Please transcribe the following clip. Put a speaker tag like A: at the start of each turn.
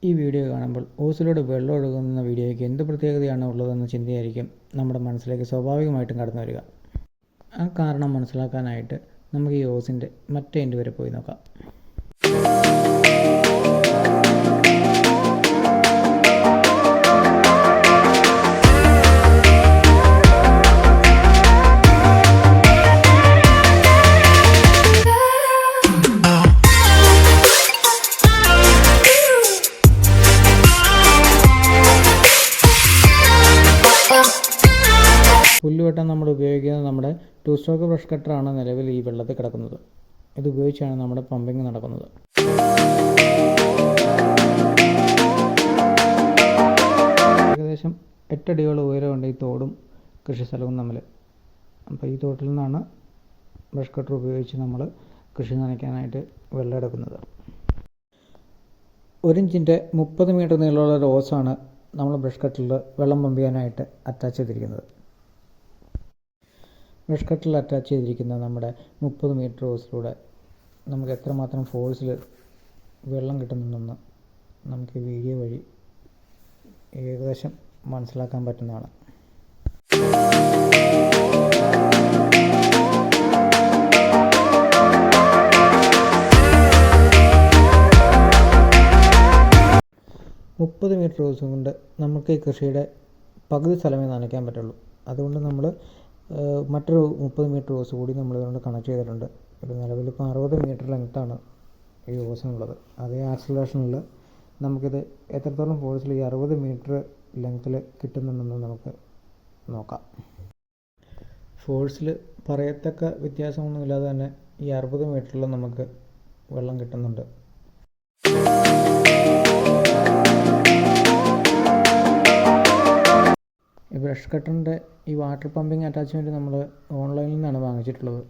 A: ഈ വീഡിയോ കാണുമ്പോൾ ഓസിലൂടെ വെള്ളം ഒഴുകുന്ന വീഡിയോയ്ക്ക് എന്ത് പ്രത്യേകതയാണ് ഉള്ളതെന്ന ചിന്തയായിരിക്കും നമ്മുടെ മനസ്സിലേക്ക് സ്വാഭാവികമായിട്ടും കടന്നു വരിക. ആ കാരണം മനസ്സിലാക്കാനായിട്ട് നമുക്ക് ഈ ഓസിൻ്റെ മറ്റേ എൻഡ് വരെ പോയി നോക്കാം. പുല്ലുവെട്ടാൻ നമ്മൾ ഉപയോഗിക്കുന്നത് നമ്മുടെ 2 സ്ട്രോക്ക് ബ്രഷ് കട്ടറാണ് നിലവിൽ ഈ വെള്ളത്തിൽ കിടക്കുന്നത്. ഇത് ഉപയോഗിച്ചാണ് നമ്മുടെ പമ്പിങ് നടക്കുന്നത്. ഏകദേശം 8 അടിയോളം ഉയരമുണ്ട് ഈ തോടും കൃഷിസ്ഥലവും തമ്മിൽ. അപ്പോൾ ഈ തോട്ടിൽ നിന്നാണ് ബ്രഷ് കട്ടർ ഉപയോഗിച്ച് നമ്മൾ കൃഷി നനയ്ക്കാനായിട്ട് വെള്ളം എടുക്കുന്നത്. 1 ഇഞ്ചിൻ്റെ 30 മീറ്റർ നീളമുള്ള ഒരു ഓസാണ് നമ്മൾ ബ്രഷ് കട്ടറിൽ വെള്ളം പമ്പ് ചെയ്യാനായിട്ട് അറ്റാച്ച് ചെയ്തിരിക്കുന്നത്. ബ്രഷ് കട്ടറിൽ അറ്റാച്ച് ചെയ്തിരിക്കുന്ന നമ്മുടെ 30 മീറ്റർ ഓസിലൂടെ നമുക്ക് എത്രമാത്രം ഫോഴ്സിൽ വെള്ളം കിട്ടുന്നുണ്ടെന്ന് നമുക്ക് വീഡിയോ വഴി ഏകദേശം മനസ്സിലാക്കാൻ പറ്റുന്നതാണ്. മുപ്പത് മീറ്റർ ഓസ് കൊണ്ട് നമുക്ക് ഈ കൃഷിയുടെ പകുതി സ്ഥലമേ നനയ്ക്കാൻ പറ്റുള്ളൂ. അതുകൊണ്ട് നമ്മൾ മറ്റൊരു 30 മീറ്റർ ഓസ് കൂടി നമ്മളിതുകൊണ്ട് കണക്ട് ചെയ്തിട്ടുണ്ട്. ഒരു നിലവിൽ ഇപ്പോൾ 60 മീറ്റർ ലെങ്ത്താണ് ഈ ഓസിനുള്ളത്. അതേ ആക്സിലറേഷനിൽ നമുക്കിത് എത്രത്തോളം ഫോഴ്സിൽ ഈ 60 മീറ്റർ ലെങ്ത്തിൽ കിട്ടുന്നുണ്ടെന്ന് നമുക്ക് നോക്കാം. ഫോഴ്സിൽ പറയത്തക്ക വ്യത്യാസമൊന്നുമില്ലാതെ തന്നെ ഈ 60 മീറ്ററിൽ നമുക്ക് വെള്ളം കിട്ടുന്നുണ്ട്. ഈ ബ്രഷ് കട്ടറിൻ്റെ ഈ വാട്ടർ പമ്പിങ് അറ്റാച്ച്മെൻറ്റ് നമ്മൾ ഓൺലൈനിൽ നിന്നാണ് വാങ്ങിച്ചിട്ടുള്ളത്.